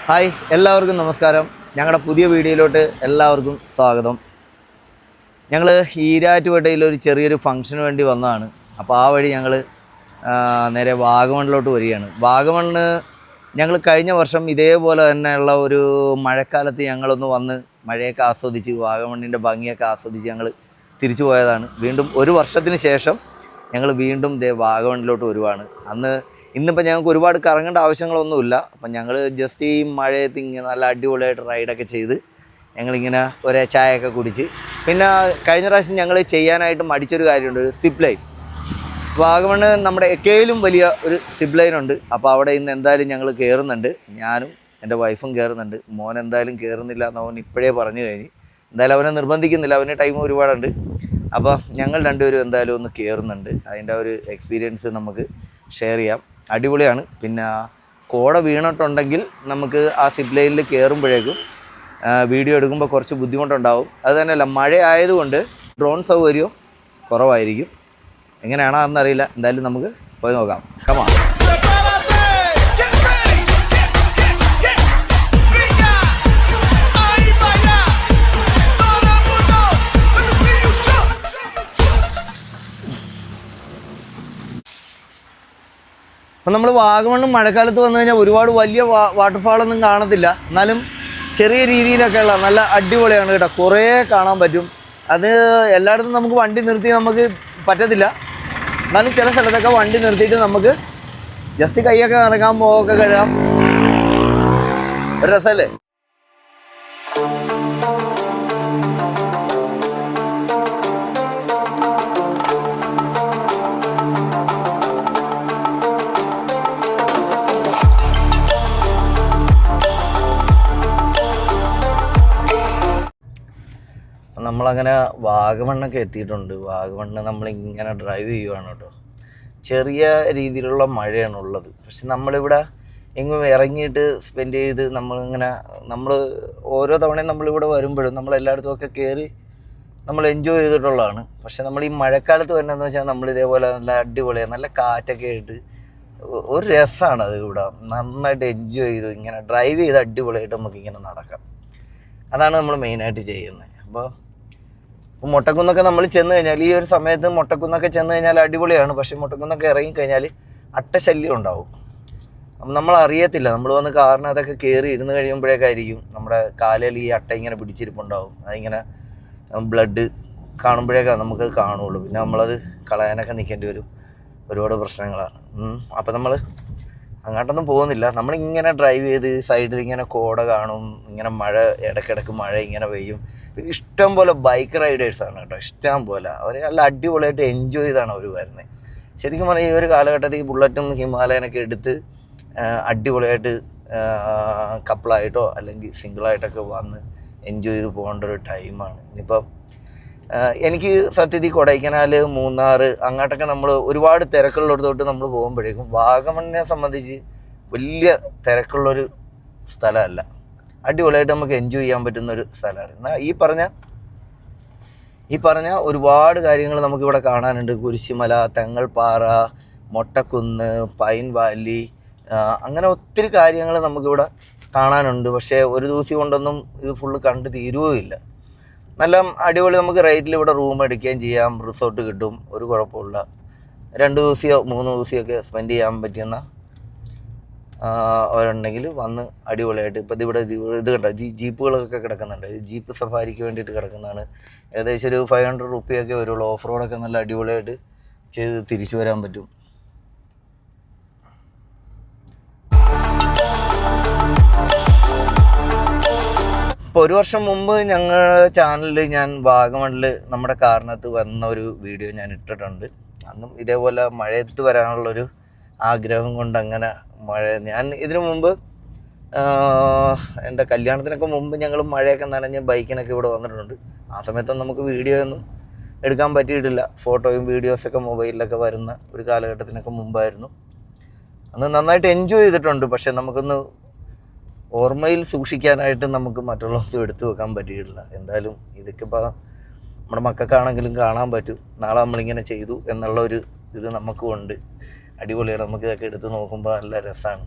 Hi എല്ലാവർക്കും നമസ്കാരം. ഞങ്ങളുടെ പുതിയ വീഡിയോയിലോട്ട് എല്ലാവർക്കും സ്വാഗതം. ഞങ്ങൾ ഈരാറ്റുപേട്ടയിൽ ഒരു ചെറിയൊരു ഫംഗ്ഷന് വേണ്ടി വന്നതാണ്. അപ്പോൾ ആ വഴി ഞങ്ങൾ നേരെ വാഗമണ്ണിലോട്ട് വരികയാണ്. വാഗമണ്ണ് ഞങ്ങൾ കഴിഞ്ഞ വർഷം ഇതേപോലെ തന്നെയുള്ള ഒരു മഴക്കാലത്ത് ഞങ്ങളൊന്ന് വന്ന് മഴയൊക്കെ ആസ്വദിച്ച് വാഗമണ്ണിൻ്റെ ഭംഗിയൊക്കെ ആസ്വദിച്ച് ഞങ്ങൾ തിരിച്ചു പോയതാണ്. വീണ്ടും ഒരു വർഷത്തിന് ശേഷം ഞങ്ങൾ വീണ്ടും വാഗമണ്ണിലോട്ട് വരുവാണ്. ഇന്നിപ്പോൾ ഞങ്ങൾക്ക് ഒരുപാട് കറങ്ങേണ്ട ആവശ്യങ്ങളൊന്നുമില്ല. അപ്പം ഞങ്ങൾ ജസ്റ്റ് ഈ മഴയത്ത് ഇങ്ങനെ നല്ല അടിപൊളിയായിട്ട് റൈഡൊക്കെ ചെയ്ത് ഞങ്ങളിങ്ങനെ ഒരേ ചായയൊക്കെ കുടിച്ച്, പിന്നെ കഴിഞ്ഞ പ്രാവശ്യം ഞങ്ങൾ ചെയ്യാനായിട്ട് മടിച്ചൊരു കാര്യമുണ്ട്, ഒരു സിപ്പ് ലൈൻ. വാഗമണ്ണ് നമ്മുടെ എക്കയിലും വലിയ ഒരു സിപ്പ് ലൈനുണ്ട്. അപ്പോൾ അവിടെ ഇന്ന് എന്തായാലും ഞങ്ങൾ കയറുന്നുണ്ട്. ഞാനും എൻ്റെ വൈഫും കയറുന്നുണ്ട്. മോൻ എന്തായാലും കയറുന്നില്ല എന്ന് അവൻ ഇപ്പോഴേ പറഞ്ഞു കഴിഞ്ഞ്. എന്തായാലും അവനെ നിർബന്ധിക്കുന്നില്ല, അവന് ടൈം ഒരുപാടുണ്ട്. അപ്പോൾ ഞങ്ങൾ രണ്ടുപേരും എന്തായാലും ഒന്ന് കയറുന്നുണ്ട്. അതിൻ്റെ ഒരു എക്സ്പീരിയൻസ് നമുക്ക് ഷെയർ ചെയ്യാം. അടിപൊളിയാണ്. പിന്നെ കോട വീണിട്ടുണ്ടെങ്കിൽ നമുക്ക് ആ സിപ്പ് ലൈനിൽ കയറുമ്പോഴേക്കും വീഡിയോ എടുക്കുമ്പോൾ കുറച്ച് ബുദ്ധിമുട്ടുണ്ടാവും. അത് തന്നെയല്ല, മഴ ആയതുകൊണ്ട് ഡ്രോൺ സൗകര്യവും കുറവായിരിക്കും. എങ്ങനെയാണെന്നറിയില്ല. എന്തായാലും നമുക്ക് പോയി നോക്കാം. കമാ. അപ്പം നമ്മൾ വാഗമണ്ണ് മഴക്കാലത്ത് വന്നു കഴിഞ്ഞാൽ ഒരുപാട് വലിയ വാട്ടർഫാളൊന്നും കാണത്തില്ല. എന്നാലും ചെറിയ രീതിയിലൊക്കെയുള്ള നല്ല അടിപൊളിയാണ് കേട്ടോ. കുറേ കാണാൻ പറ്റും. അത് എല്ലായിടത്തും നമുക്ക് വണ്ടി നിർത്തി നമുക്ക് പറ്റത്തില്ല. എന്നാലും ചില സ്ഥലത്തൊക്കെ വണ്ടി നിർത്തിയിട്ട് നമുക്ക് ജസ്റ്റ് കൈയൊക്കെ നടക്കാൻ പോകൊക്കെ കഴുകാം. ഒരു രസമല്ലേ? നമ്മളങ്ങനെ വാഗമണ്ണൊക്കെ എത്തിയിട്ടുണ്ട്. വാഗമണ്ണ് നമ്മളിങ്ങനെ ഡ്രൈവ് ചെയ്യുവാണ് കേട്ടോ. ചെറിയ രീതിയിലുള്ള മഴയാണ് ഉള്ളത്. പക്ഷെ നമ്മളിവിടെ എങ്ങും ഇറങ്ങിയിട്ട് സ്പെൻഡ് ചെയ്ത് നമ്മൾ ഓരോ തവണയും നമ്മളിവിടെ വരുമ്പോഴും നമ്മളെല്ലായിടത്തുമൊക്കെ കയറി നമ്മൾ എൻജോയ് ചെയ്തിട്ടുള്ളതാണ്. പക്ഷെ നമ്മൾ ഈ മഴക്കാലത്ത് വരുന്നതെന്ന് വെച്ചാൽ നമ്മൾ ഇതേപോലെ നല്ല അടിപൊളിയാണ്, നല്ല കാറ്റൊക്കെ ആയിട്ട് ഒരു രസമാണ്. അത് ഇവിടെ നന്നായിട്ട് എൻജോയ് ചെയ്തു ഇങ്ങനെ ഡ്രൈവ് ചെയ്ത് അടിപൊളിയായിട്ട് നമുക്കിങ്ങനെ നടക്കാം. അതാണ് നമ്മൾ മെയിനായിട്ട് ചെയ്യുന്നത്. അപ്പോൾ മൊട്ടക്കുന്നൊക്കെ നമ്മൾ ചെന്ന് കഴിഞ്ഞാൽ, ഈ ഒരു സമയത്ത് മൊട്ടക്കുന്നൊക്കെ ചെന്ന് കഴിഞ്ഞാൽ അടിപൊളിയാണ്. പക്ഷേ മൊട്ടക്കുന്നൊക്കെ ഇറങ്ങിക്കഴിഞ്ഞാൽ അട്ടശല്യം ഉണ്ടാവും. അപ്പം നമ്മൾ അറിയത്തില്ല. നമ്മൾ വന്ന് കാറിനകത്തൊക്കെ കയറി ഇരുന്ന് കഴിയുമ്പോഴേക്കായിരിക്കും നമ്മുടെ കാലിൽ ഈ അട്ട ഇങ്ങനെ പിടിച്ചിരിപ്പുണ്ടാവും. അതിങ്ങനെ ബ്ലഡ് കാണുമ്പോഴേക്കാണ് നമുക്കത് കാണുള്ളൂ. പിന്നെ നമ്മളത് കളയാനൊക്കെ നിൽക്കേണ്ടി വരും. ഒരുപാട് പ്രശ്നങ്ങളാണ്. അപ്പം നമ്മൾ അങ്ങോട്ടൊന്നും പോകുന്നില്ല. നമ്മളിങ്ങനെ ഡ്രൈവ് ചെയ്ത് സൈഡിൽ ഇങ്ങനെ കോട കാണും. ഇങ്ങനെ മഴ, ഇടയ്ക്കിടയ്ക്ക് മഴ ഇങ്ങനെ പെയ്യും. പിന്നെ ഇഷ്ടം പോലെ ബൈക്ക് റൈഡേഴ്സാണ് കേട്ടോ. ഇഷ്ടം പോലെ അവർ നല്ല അടിപൊളിയായിട്ട് എൻജോയ് ചെയ്താണ് അവർ വരുന്നത്. ശരിക്കും പറഞ്ഞാൽ ഈ ഒരു കാലഘട്ടത്തിൽ ബുള്ളറ്റും ഹിമാലയനൊക്കെ എടുത്ത് അടിപൊളിയായിട്ട് കപ്പിളായിട്ടോ അല്ലെങ്കിൽ സിംഗിളായിട്ടൊക്കെ വന്ന് എൻജോയ് ചെയ്ത് പോകേണ്ട ഒരു ടൈമാണ്. ഇനിയിപ്പം എനിക്ക് സത്യത്തിൽ കൊടൈക്കനാൽ, മൂന്നാർ അങ്ങോട്ടൊക്കെ നമ്മൾ ഒരുപാട് തിരക്കുള്ളിടത്തോട്ട് നമ്മൾ പോകുമ്പോഴേക്കും വാഗമണ്ണിനെ സംബന്ധിച്ച് വലിയ തിരക്കുള്ളൊരു സ്ഥലമല്ല. അടിപൊളിയായിട്ട് നമുക്ക് എൻജോയ് ചെയ്യാൻ പറ്റുന്നൊരു സ്ഥലമാണ്. എന്നാൽ ഈ പറഞ്ഞ ഒരുപാട് കാര്യങ്ങൾ നമുക്കിവിടെ കാണാനുണ്ട്. കുരിശുമല, തെങ്ങൾപ്പാറ, മൊട്ടക്കുന്ന്, പൈൻ വാലി, അങ്ങനെ ഒത്തിരി കാര്യങ്ങൾ നമുക്കിവിടെ കാണാനുണ്ട്. പക്ഷേ ഒരു ദിവസം കൊണ്ടൊന്നും ഇത് ഫുള്ള് കണ്ട് തീരുകയില്ല. നല്ല അടിപൊളി നമുക്ക് റേറ്റിൽ ഇവിടെ റൂം എടുക്കുകയും ചെയ്യാം. റിസോർട്ട് കിട്ടും, ഒരു കുഴപ്പമില്ല. 2 ദിവസമോ 3 ദിവസമൊക്കെ സ്പെൻഡ് ചെയ്യാൻ പറ്റുന്ന അവരുണ്ടെങ്കിൽ വന്ന് അടിപൊളിയായിട്ട്. ഇപ്പം ഇവിടെ ഇത് കണ്ടോ, ജീപ്പുകളൊക്കെ കിടക്കുന്നുണ്ട്. ജീപ്പ് സഫാരിക്ക് വേണ്ടിയിട്ട് കിടക്കുന്നതാണ്. ഏകദേശം ഒരു 500 റുപ്പിയൊക്കെ വരുള്ളൂ. ഓഫ് റോഡൊക്കെ നല്ല അടിപൊളിയായിട്ട് ചെയ്ത് തിരിച്ചു വരാൻ പറ്റും. ഇപ്പോൾ 1 വർഷം മുമ്പ് ഞങ്ങളുടെ ചാനലിൽ ഞാൻ വാഗമണ്ണിൽ നമ്മുടെ കാറിനകത്ത് വന്ന ഒരു വീഡിയോ ഞാൻ ഇട്ടിട്ടുണ്ട്. അന്നും ഇതേപോലെ മഴയത്ത് വരാനുള്ളൊരു ആഗ്രഹം കൊണ്ട് അങ്ങനെ ഞാൻ ഇതിനു മുമ്പ് എൻ്റെ കല്യാണത്തിനൊക്കെ മുമ്പ് ഞങ്ങൾ മഴയൊക്കെ നനഞ്ഞ് ബൈക്കിനൊക്കെ ഇവിടെ വന്നിട്ടുണ്ട്. ആ സമയത്തൊന്നും നമുക്ക് വീഡിയോ ഒന്നും എടുക്കാൻ പറ്റിയിട്ടില്ല. ഫോട്ടോയും വീഡിയോസൊക്കെ മൊബൈലിലൊക്കെ വരുന്ന ഒരു കാലഘട്ടത്തിനൊക്കെ മുമ്പായിരുന്നു. അന്ന് നന്നായിട്ട് എൻജോയ് ചെയ്തിട്ടുണ്ട്. പക്ഷെ നമുക്കൊന്ന് ഓർമ്മയിൽ സൂക്ഷിക്കാനായിട്ട് നമുക്ക് മറ്റുള്ളതൊന്നും എടുത്തു വെക്കാൻ പറ്റിയിട്ടില്ല. എന്തായാലും ഇതൊക്കെ ഇപ്പോൾ നമ്മുടെ മക്കൾക്കാണെങ്കിലും കാണാൻ പറ്റും. നാളെ നമ്മളിങ്ങനെ ചെയ്തു എന്നുള്ള ഒരു ഇത് നമുക്കും ഉണ്ട്. അടിപൊളിയാണ്. നമുക്ക് ഇതൊക്കെ എടുത്ത് നോക്കുമ്പോൾ നല്ല രസമാണ്.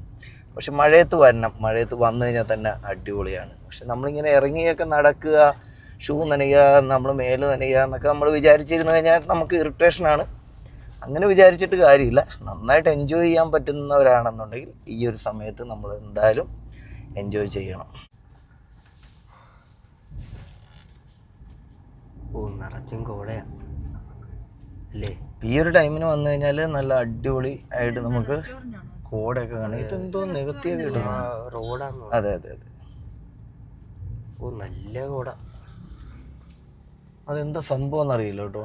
പക്ഷെ മഴയത്ത് വരണം, മഴയത്ത് വന്നു കഴിഞ്ഞാൽ തന്നെ അടിപൊളിയാണ്. പക്ഷെ നമ്മളിങ്ങനെ ഇറങ്ങിയൊക്കെ നടക്കുക, ഷൂ നനയുക, നമ്മൾ മേല് നനയുക എന്നൊക്കെ നമ്മൾ വിചാരിച്ചിരുന്നു കഴിഞ്ഞാൽ നമുക്ക് ഇറിറ്റേഷനാണ്. അങ്ങനെ വിചാരിച്ചിട്ട് കാര്യമില്ല. നന്നായിട്ട് എൻജോയ് ചെയ്യാൻ പറ്റുന്നവരാണെന്നുണ്ടെങ്കിൽ ഈ ഒരു സമയത്ത് നമ്മൾ എന്തായാലും എൻജോയ് ചെയ്യണം. നിറച്ചും കോടയാ അല്ലേ? ഈ ഒരു ടൈമിന് വന്നു കഴിഞ്ഞാൽ നല്ല അടിപൊളി ആയിട്ട് നമുക്ക് കോടയൊക്കെ കാണാം. ഇതെന്തോ നികത്തിയൊക്കെ കിട്ടുന്നു റോഡാന്ന്. അതെ അതെ അതെ. നല്ല കോട. അതെന്താ സംഭവം എന്നറിയില്ല കേട്ടോ.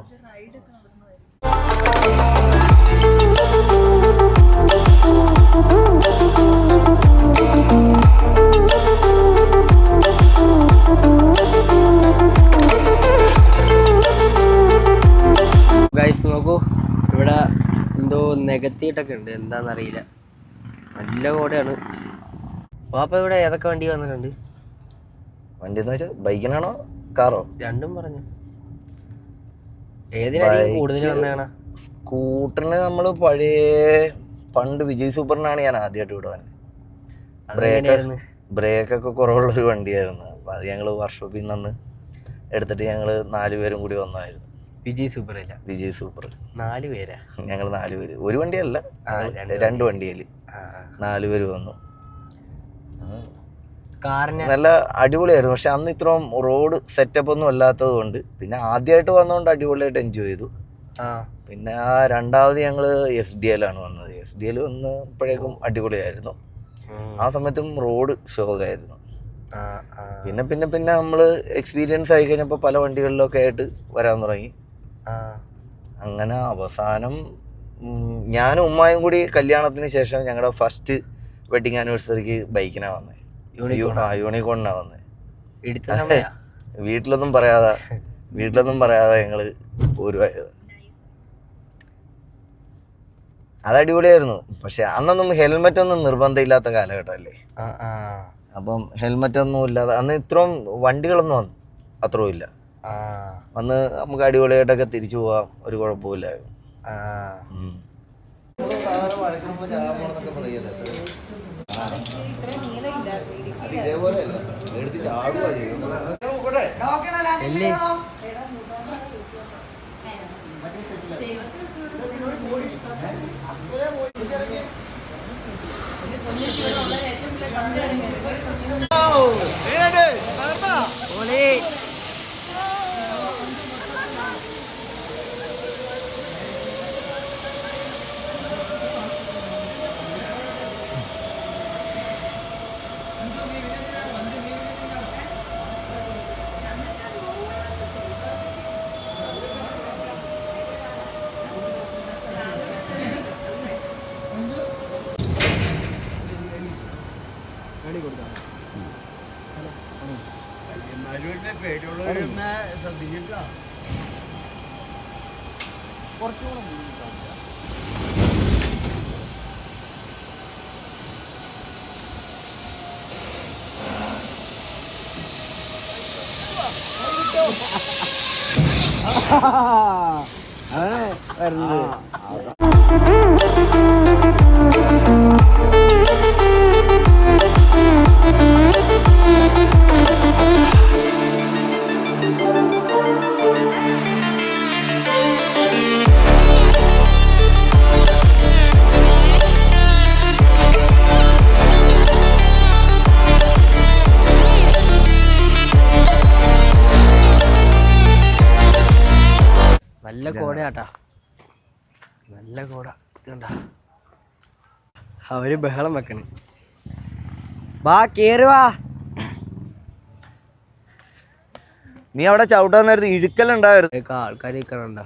ഗൈസ് നോക്കൂ, ഇവിടെ എന്തോ നികത്തിയിട്ടൊക്കെ ഉണ്ട്, എന്താണെന്നറിയില്ല. നല്ല കോടയാണ്. അപ്പോൾ ഇവിടെ ഏതൊക്കെ വണ്ടി വന്നിട്ടുണ്ട്? വണ്ടി എന്ന് വെച്ചാൽ ബൈക്കിനാണോ കാറോ? രണ്ടും പറഞ്ഞു. ഏതിനാണ് കൂടുതൽ വന്നേണ? സ്കൂട്ടറിന് നമ്മൾ പണ്ട് വിജയ് സൂപ്പറിനാണ് ഞാൻ ആദ്യമായിട്ട് വിടുവാൻ. ബ്രേക്കൊക്കെ കുറവുള്ളൊരു വണ്ടിയായിരുന്നു. അപ്പം അത് ഞങ്ങൾ വർക്ക്ഷോപ്പിൽ നിന്ന് എടുത്തിട്ട് ഞങ്ങൾ 4 പേരും കൂടി വന്നതായിരുന്നു. വിജയ് സൂപ്പർ അല്ല, വിജയ് സൂപ്പർ. 4 പേരാ ഞങ്ങൾ 4 പേര്, ഒരു വണ്ടിയല്ല, 2 വണ്ടിയിൽ 4 പേര് വന്നു. കാറിന് നല്ല അടിപൊളിയായിരുന്നു. പക്ഷെ അന്ന് ഇത്രയും റോഡ് സെറ്റപ്പ് ഒന്നും അല്ലാത്തത് കൊണ്ട്, പിന്നെ ആദ്യമായിട്ട് വന്നതുകൊണ്ട് അടിപൊളിയായിട്ട് എൻജോയ് ചെയ്തു. പിന്നെ രണ്ടാമത് ഞങ്ങൾ SDL വന്നത്. SDL വന്നപ്പോഴേക്കും അടിപൊളിയായിരുന്നു. ആ സമയത്തും റോഡ് ശോകമായിരുന്നു. പിന്നെ പിന്നെ പിന്നെ നമ്മൾ എക്സ്പീരിയൻസ് ആയി കഴിഞ്ഞപ്പോൾ പല വണ്ടികളിലൊക്കെ ആയിട്ട് വരാൻ തുടങ്ങി. അങ്ങനെ അവസാനം ഞാനും ഉമ്മായും കൂടി കല്യാണത്തിന് ശേഷം ഞങ്ങളുടെ ഫസ്റ്റ് വെഡിങ് ആനിവേഴ്സറിക്ക് ബൈക്കിനാണ് വന്നത്. യൂണിക്കോണിനാണ് വന്നത്. വീട്ടിലൊന്നും പറയാതെ ഞങ്ങൾ പോരുവായത്. അത് അടിപൊളിയായിരുന്നു. പക്ഷെ അന്നൊന്നും ഹെൽമെറ്റ് ഒന്നും നിർബന്ധമില്ലാത്ത കാലഘട്ടമല്ലേ. അപ്പം ഹെൽമെറ്റ് ഒന്നും ഇല്ലാതെ അന്ന് ഇത്രയും വണ്ടികളൊന്നും അത്രയും ഇല്ല. അന്ന് നമുക്ക് അടിപൊളിയായിട്ടൊക്കെ തിരിച്ചു പോവാം, ഒരു കുഴപ്പമില്ലായിരുന്നു. നല്ല കോടയാട്ടാ, നല്ല കോട. ഇതുണ്ടാ അവര് ബഹളം വെക്കണേ. വാ കേറുവാ. നീ അവിടെ ചവിട്ടാൻ നേരത്ത് ഇഴുക്കലുണ്ടായിരുന്നു. ആൾക്കാർ നിൽക്കണുണ്ടോ?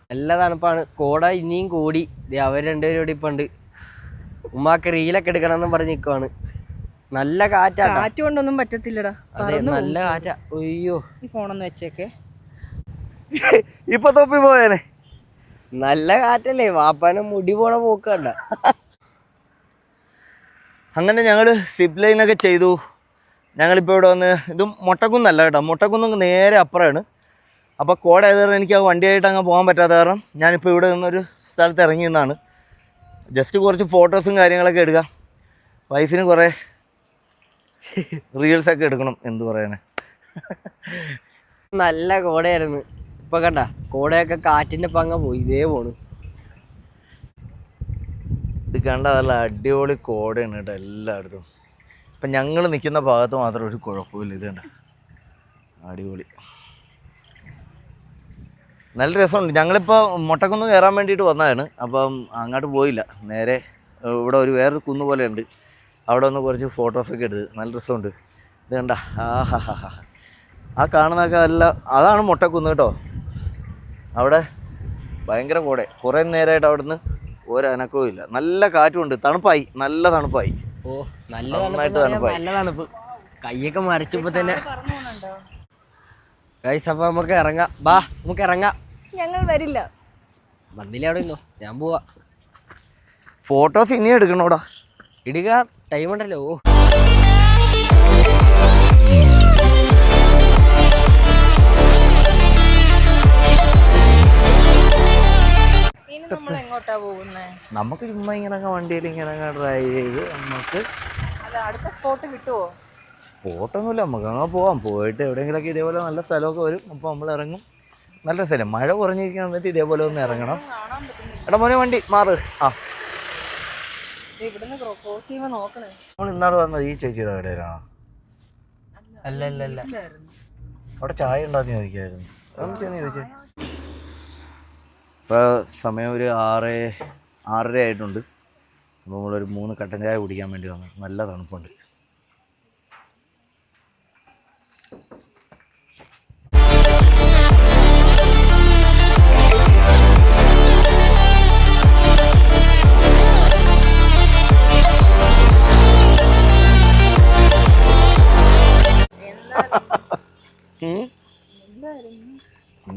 നല്ല തണുപ്പാണ്. കോട ഇനിയും കൂടി. അവർ രണ്ടുപേരും ഇവിടെ ഇപ്പം ഉണ്ട്. ഉമ്മാക്ക് റീലൊക്കെ എടുക്കണമെന്നും പറഞ്ഞ് നിൽക്കുവാണ്. നല്ല കാറ്റാ. കാറ്റ് കൊണ്ടൊന്നും പറ്റത്തില്ലടാ. അതെ, നല്ല കാറ്റാ. അയ്യോ, ഈ ഫോണൊന്ന് വെച്ചേക്കെ. ഇപ്പൊ തൊപ്പി പോയേനെ. നല്ല കാറ്റല്ലേ, വാപ്പാനെ മുടി പോണ പോക്കണ്ട. അങ്ങനെ ഞങ്ങൾ സിപ്പ് ലൈനൊക്കെ ചെയ്തു. ഞങ്ങളിപ്പോൾ ഇവിടെ വന്ന്, ഇത് മൊട്ടക്കുന്നല്ല കേട്ടോ, മൊട്ടക്കുന്ന് നേരെ അപ്പുറമാണ്. അപ്പോൾ കോട ആയത് കാരണം എനിക്ക് ആ വണ്ടിയായിട്ട് അങ്ങ് പോകാൻ പറ്റാത്ത കാരണം ഞാനിപ്പോൾ ഇവിടെ നിന്നൊരു സ്ഥലത്ത് ഇറങ്ങി നിന്നാണ്. ജസ്റ്റ് കുറച്ച് ഫോട്ടോസും കാര്യങ്ങളൊക്കെ എടുക്കാം. വൈഫിന് കുറേ റീൽസൊക്കെ എടുക്കണം. എന്ത് പറയാനാ, നല്ല കോടയായിരുന്നു. ഇപ്പൊ കണ്ട കോടയൊക്കെ കാറ്റിന്റെ പങ്ങ പോയി, ഇതേ പോണ്. ഇത് കണ്ട നല്ല അടിപൊളി കോടയാണ് കേട്ടോ എല്ലായിടത്തും. ഇപ്പം ഞങ്ങൾ നിൽക്കുന്ന ഭാഗത്ത് മാത്രം ഒരു കുഴപ്പമില്ല. ഇത് കണ്ട അടിപൊളി, നല്ല രസമുണ്ട്. ഞങ്ങളിപ്പോൾ മൊട്ടക്കുന്ന് കയറാൻ വേണ്ടിയിട്ട് വന്നതാണ്. അപ്പം അങ്ങോട്ട് പോയില്ല, നേരെ ഇവിടെ ഒരു വേറൊരു കുന്ന് പോലെ ഉണ്ട്, അവിടെ ഒന്ന് കുറച്ച് ഫോട്ടോസൊക്കെ എടുത്ത്. നല്ല രസമുണ്ട്. ഇത് കണ്ട ആ കാണുന്നതൊക്കെ നല്ല, അതാണ് മൊട്ടക്കുന്ന് കേട്ടോ. അവിടെ ഭയങ്കര കോട, കുറേ നേരമായിട്ട് അവിടെ നിന്ന് ഒരനക്കവും ഇല്ല. നല്ല കാറ്റുമുണ്ട്, തണുപ്പായി, നല്ല തണുപ്പായി. ഓ നല്ല നന്നായിട്ട് തണുപ്പായി. നല്ല തണുപ്പ്, കയ്യൊക്കെ മരച്ചപ്പോ തന്നെ. ഗൈസ് അപ്പൊ നമുക്ക് ഇറങ്ങാം, ബാ നമുക്ക് ഇറങ്ങാം. ഞങ്ങൾ വരില്ല. വന്നില്ല അവിടെ ഇന്നോ, ഞാൻ പോവാ. ഫോട്ടോസ് ഇനിയും എടുക്കണോടാ, ഇടുക, ടൈം ഉണ്ടല്ലോ. ഓ ഇനി നമ്മൾ എങ്ങോട്ടാ പോകുന്നേ? നമുക്ക് ചുമ്മാ ഇങ്ങനെ വണ്ടിയിൽ ഇങ്ങനെ ഡ്രൈവ് ചെയ്ത് നമുക്ക് അല്ല, അടുത്ത സ്പോട്ട് കിട്ടുവോ? സ്പോട്ടൊന്നുമില്ല, നമുക്ക് അങ്ങനെ പോവാം. പോയിട്ട് എവിടെയെങ്കിലൊക്കെ ഇതേപോലെ നല്ല സ്ഥലമൊക്കെ വരും, അപ്പോൾ നമ്മൾ ഇറങ്ങും. നല്ല സ്ഥലം, മഴ കുറഞ്ഞിരിക്കാൻ വന്നിട്ട് ഇതേപോലെ ഒന്ന് ഇറങ്ങണം. എടാ മോനെ വണ്ടി മാറ്. ആ ഇവിടുന്ന് ക്രോസ് ചെയ്യുമ്പോ നോക്കണേ. നമ്മൾ ഇന്നാൾ വന്നത് ഈ ചേച്ചിയുടെ കടയിലാണോ? അല്ല അല്ല അല്ല, അവിടെ ചായ ഉണ്ടാകുന്ന ചോദിക്കായിരുന്നു. അതൊന്നും ചെന്ന് ചോദിച്ചേ. ഇപ്പോൾ സമയം ഒരു 6:30 ആയിട്ടുണ്ട്. അപ്പോൾ നമ്മളൊരു 3 കട്ടൻ ചായ കുടിക്കാൻ വേണ്ടി വന്നു. നല്ല തണുപ്പുണ്ട്.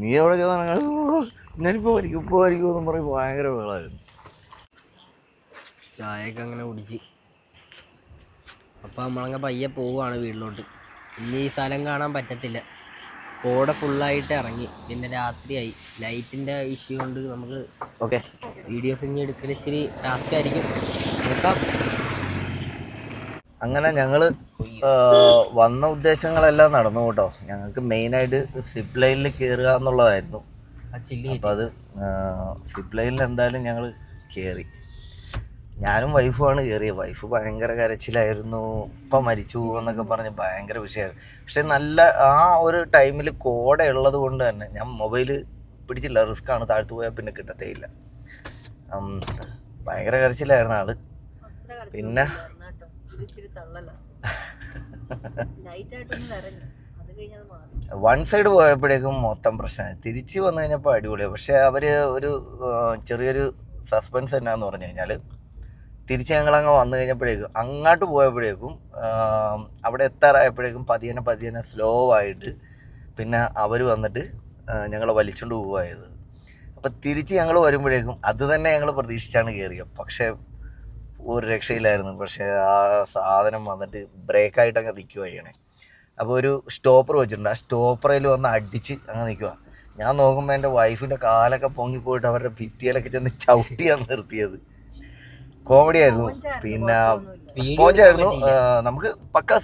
നീ അവിടെ ഞാനിപ്പോൾ വരിക്കും എന്ന് പറയുമ്പോൾ ഭയങ്കര വേളായിരുന്നു. ചായയൊക്കെ അങ്ങനെ കുടിച്ച് അപ്പം നമ്മളങ്ങ് പയ്യെ പോവുകയാണ് വീട്ടിലോട്ട്. ഇനി ഈ സ്ഥലം കാണാൻ പറ്റത്തില്ല, കോട ഫുള്ളായിട്ട് ഇറങ്ങി, പിന്നെ രാത്രിയായി. ലൈറ്റിൻ്റെ ഇഷ്യൂ കൊണ്ട് നമുക്ക് ഓക്കെ വീഡിയോസ് ഇനി എടുക്കൽ ഇച്ചിരി ടാസ്ക് ആയിരിക്കും, നോക്കാം. അങ്ങനെ ഞങ്ങൾ വന്ന ഉദ്ദേശങ്ങളെല്ലാം നടന്നു കേട്ടോ. ഞങ്ങൾക്ക് മെയിനായിട്ട് സിപ്പ് ലൈനിൽ കയറുക എന്നുള്ളതായിരുന്നു. അപ്പോൾ അത് സിപ്പ് ലൈനിൽ എന്തായാലും ഞങ്ങൾ കയറി. ഞാനും വൈഫുമാണ് കയറിയത്. വൈഫ് ഭയങ്കര കരച്ചിലായിരുന്നു, ഇപ്പം മരിച്ചു എന്നൊക്കെ പറഞ്ഞ് ഭയങ്കര വിഷയമായിരുന്നു. പക്ഷെ നല്ല ആ ഒരു ടൈമിൽ കോട ഉള്ളത് കൊണ്ട് തന്നെ ഞാൻ മൊബൈൽ പിടിച്ചില്ല, റിസ്ക്കാണ്, താഴ്ത്തു പോയാൽ പിന്നെ കിട്ടത്തേ ഇല്ല. ഭയങ്കര കരച്ചിലായിരുന്നു ആള്. പിന്നെ വൺ സൈഡ് പോയപ്പോഴേക്കും മൊത്തം പ്രശ്നമായി. തിരിച്ച് വന്നു കഴിഞ്ഞപ്പോൾ അടിപൊളിയാണ്. പക്ഷേ അവർ ഒരു ചെറിയൊരു സസ്പെൻസ് എന്നാന്ന് പറഞ്ഞു കഴിഞ്ഞാൽ, തിരിച്ച് ഞങ്ങളങ്ങ് വന്നു കഴിഞ്ഞപ്പോഴേക്കും അങ്ങോട്ട് പോയപ്പോഴേക്കും അവിടെ എത്താറായപ്പോഴേക്കും പതിയെ സ്ലോ ആയിട്ട് പിന്നെ അവർ വന്നിട്ട് ഞങ്ങളെ വലിച്ചുകൊണ്ട് പോവായത്. അപ്പം തിരിച്ച് ഞങ്ങൾ വരുമ്പോഴേക്കും അത് തന്നെ ഞങ്ങൾ പ്രതീക്ഷിച്ചാണ് കയറിയത്. പക്ഷേ ഒരു രക്ഷയിലായിരുന്നു. പക്ഷേ ആ സാധനം വന്നിട്ട് ബ്രേക്കായിട്ടങ്ങ് നിൽക്കുക ചെയ്യണേ. അപ്പോൾ ഒരു സ്റ്റോപ്പർ വെച്ചിട്ടുണ്ട്, ആ സ്റ്റോപ്പറിൽ വന്ന് അടിച്ച് അങ്ങ് നിൽക്കുക. ഞാൻ നോക്കുമ്പോൾ എൻ്റെ വൈഫിൻ്റെ കാലൊക്കെ പൊങ്ങിപ്പോയിട്ട് അവരുടെ ഭിത്തിയിലൊക്കെ ചെന്ന് ചവിട്ടിയാണ് നിർത്തിയത്. കോമഡി ആയിരുന്നു. പിന്നെ സ്പോഞ്ചായിരുന്നു. നമുക്ക് പക്ക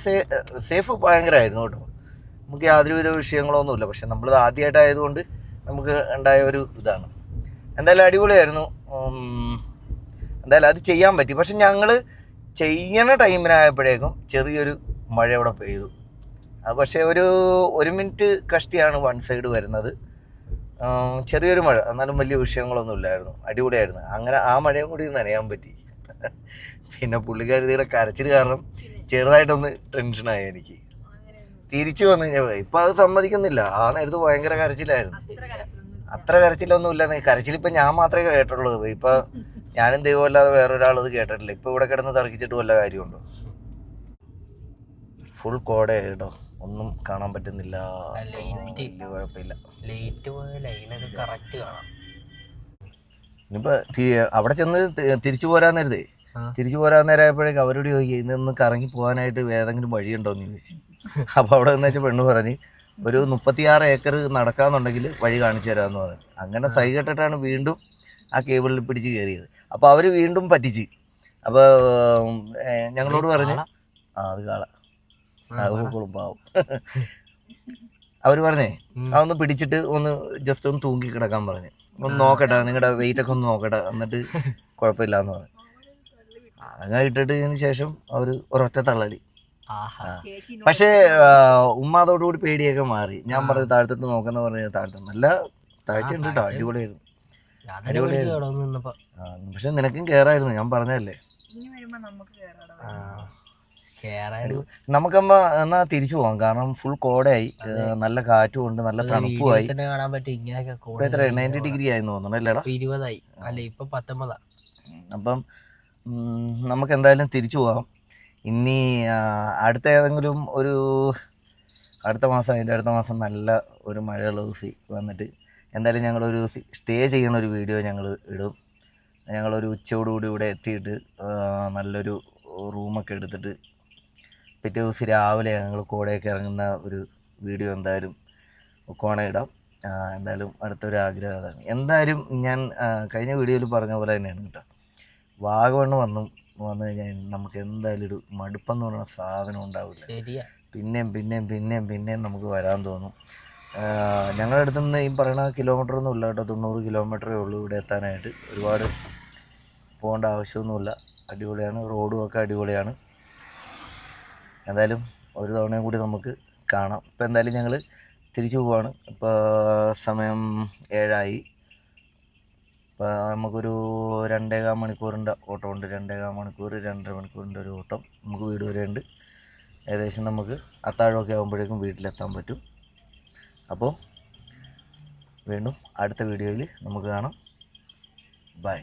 സേഫ് ഭയങ്കരമായിരുന്നു കേട്ടോ. നമുക്ക് യാതൊരുവിധ വിഷയങ്ങളൊന്നുമില്ല. പക്ഷെ നമ്മളത് ആദ്യമായിട്ടായതുകൊണ്ട് നമുക്ക് ഉണ്ടായ ഒരു ഇതാണ്. എന്തായാലും അടിപൊളിയായിരുന്നു. എന്തായാലും അത് ചെയ്യാൻ പറ്റി. പക്ഷെ ഞങ്ങൾ ചെയ്യണ ടൈമിനായപ്പോഴേക്കും ചെറിയൊരു മഴ അവിടെ പെയ്തു. അത് പക്ഷേ ഒരു മിനിറ്റ് കഷ്ടിയാണ് വൺ സൈഡ് വരുന്നത്. ചെറിയൊരു മഴ, എന്നാലും വലിയ വിഷയങ്ങളൊന്നും ഇല്ലായിരുന്നു. അടിപൊളിയായിരുന്നു. അങ്ങനെ ആ മഴയും കൂടി നനയാൻ പറ്റി. പിന്നെ പുള്ളിക്കാരിയുടെ കരച്ചിൽ കാരണം ചെറുതായിട്ടൊന്ന് ടെൻഷനായി എനിക്ക്. തിരിച്ചു വന്നു കഴിഞ്ഞാൽ ഇപ്പം അത് സമ്മതിക്കുന്നില്ല. ആ നേരത്ത് ഭയങ്കര കരച്ചിലായിരുന്നു. അത്ര കരച്ചിലൊന്നും ഇല്ല. കരച്ചിലിപ്പം ഞാൻ മാത്രമേ കേട്ടുള്ളൂ. ഇപ്പം ഞാനും ദൈവമല്ലാതെ വേറൊരാളത് കേട്ടിട്ടില്ല. ഇപ്പം ഇവിടെ കിടന്ന് തർക്കിച്ചിട്ട് വല്ല കാര്യമുണ്ടോ? ഫുൾ കോടയായി കേട്ടോ, ഒന്നും കാണാൻ പറ്റുന്നില്ല. കുഴപ്പമില്ല, ഇനിയിപ്പോൾ അവിടെ ചെന്ന് തിരിച്ചു പോരാൻ നേരത്തെ നേരമായപ്പോഴേക്കും അവരോട് ചോദിക്കുക ഇന്നൊന്ന് കറങ്ങി പോകാനായിട്ട് ഏതെങ്കിലും വഴിയുണ്ടോയെന്ന് ചോദിച്ചു. അപ്പോൾ അവിടെ നിന്ന് വെച്ചാൽ പെണ്ണ് പറഞ്ഞ് ഒരു 36 ഏക്കർ നടക്കാന്നുണ്ടെങ്കിൽ വഴി കാണിച്ചു തരാമെന്ന് പറഞ്ഞു. അങ്ങനെ സൈ കെട്ടിട്ടാണ് വീണ്ടും ആ കേബിളിൽ പിടിച്ച് കയറിയത്. അപ്പോൾ അവർ വീണ്ടും പറ്റിച്ച്. അപ്പോൾ ഞങ്ങളോട് പറഞ്ഞ് അത് കാള പാവം അവർ പറഞ്ഞേ അതൊന്ന് പിടിച്ചിട്ട് ഒന്ന് ജസ്റ്റ് ഒന്ന് തൂങ്ങി കിടക്കാൻ പറഞ്ഞു. ഒന്ന് നോക്കട്ടെ, നിങ്ങളുടെ വെയിറ്റൊക്കെ ഒന്ന് നോക്കട്ടെ, എന്നിട്ട് കുഴപ്പമില്ല എന്ന് പറഞ്ഞു. അതങ്ങനെ ഇട്ടിട്ടതിന് ശേഷം അവർ ഒരൊറ്റ തള്ളല്. പക്ഷേ ഉമ്മ അതോടുകൂടി പേടിയൊക്കെ മാറി. ഞാൻ പറഞ്ഞു താഴ്ത്തിട്ട് നോക്കുന്ന പറഞ്ഞ താഴ്ത്ത നല്ല താഴ്ച ഉണ്ട് കേട്ടോ, അടിപൊളിയായിരുന്നു. പക്ഷെ നിനക്കും കേറായിരുന്നു, ഞാൻ പറഞ്ഞതല്ലേ. നമുക്കമ്മ എന്നാ തിരിച്ചു പോവാം, കാരണം ഫുൾ കോടയായി, നല്ല കാറ്റും ഉണ്ട്, നല്ല തണുപ്പുമായി. ഇപ്പൊ എത്ര 90 ഡിഗ്രി ആയെന്ന് തോന്നുന്നു അല്ലേടാ? 20 അല്ല ഇപ്പൊ 19. അപ്പം നമുക്ക് എന്തായാലും തിരിച്ചു പോകാം. ഇനി അടുത്ത ഏതെങ്കിലും ഒരു അടുത്ത മാസം, അതിൻ്റെ അടുത്ത മാസം നല്ല ഒരു മഴയുള്ള ദിവസം വന്നിട്ട് എന്തായാലും ഞങ്ങളൊരു സ്റ്റേ ചെയ്യണ ഒരു വീഡിയോ ഞങ്ങൾ ഇടും. ഞങ്ങളൊരു ഉച്ചയോടുകൂടി ഇവിടെ എത്തിയിട്ട് നല്ലൊരു റൂമൊക്കെ എടുത്തിട്ട് പിറ്റേ ദിവസം രാവിലെ ഞങ്ങൾ കോടയൊക്കെ ഇറങ്ങുന്ന ഒരു വീഡിയോ എന്തായാലും ഇടാം. എന്തായാലും അടുത്തൊരു ആഗ്രഹം അതാണ്. എന്തായാലും ഞാൻ കഴിഞ്ഞ വീഡിയോയിൽ പറഞ്ഞ പോലെ തന്നെയാണ് കേട്ടോ, വാഗമണ്ണ് വന്നു കഴിഞ്ഞാൽ നമുക്ക് എന്തായാലും ഇത് മടുപ്പെന്ന് പറയുന്ന സാധനം ഉണ്ടാവില്ല. പിന്നെയും നമുക്ക് വരാൻ തോന്നും. ഞങ്ങളുടെ അടുത്ത് നിന്ന് ഈ പറയുന്ന കിലോമീറ്ററൊന്നും ഇല്ല കേട്ടോ, 90 കിലോമീറ്ററേ ഉള്ളൂ ഇവിടെ എത്താനായിട്ട്. ഒരുപാട് പോകേണ്ട ആവശ്യമൊന്നുമില്ല, അടിപൊളിയാണ്, റോഡും ഒക്കെ അടിപൊളിയാണ്. എന്തായാലും ഒരു തവണയും കൂടി നമുക്ക് കാണാം. ഇപ്പോൾ എന്തായാലും ഞങ്ങൾ തിരിച്ചു പോവാണ്. ഇപ്പോൾ സമയം 7 ഇപ്പോൾ നമുക്കൊരു 2.25 മണിക്കൂറിൻ്റെ ഓട്ടമുണ്ട്. 2.25 മണിക്കൂർ 2.5 മണിക്കൂറിൻ്റെ ഒരു ഓട്ടം നമുക്ക് വീട് വരെ ഉണ്ട്. ഏകദേശം നമുക്ക് അത്താഴമൊക്കെ ആകുമ്പോഴേക്കും വീട്ടിലെത്താൻ പറ്റും. അപ്പോൾ വീണ്ടും അടുത്ത വീഡിയോയിൽ നമുക്ക് കാണാം. ബൈ.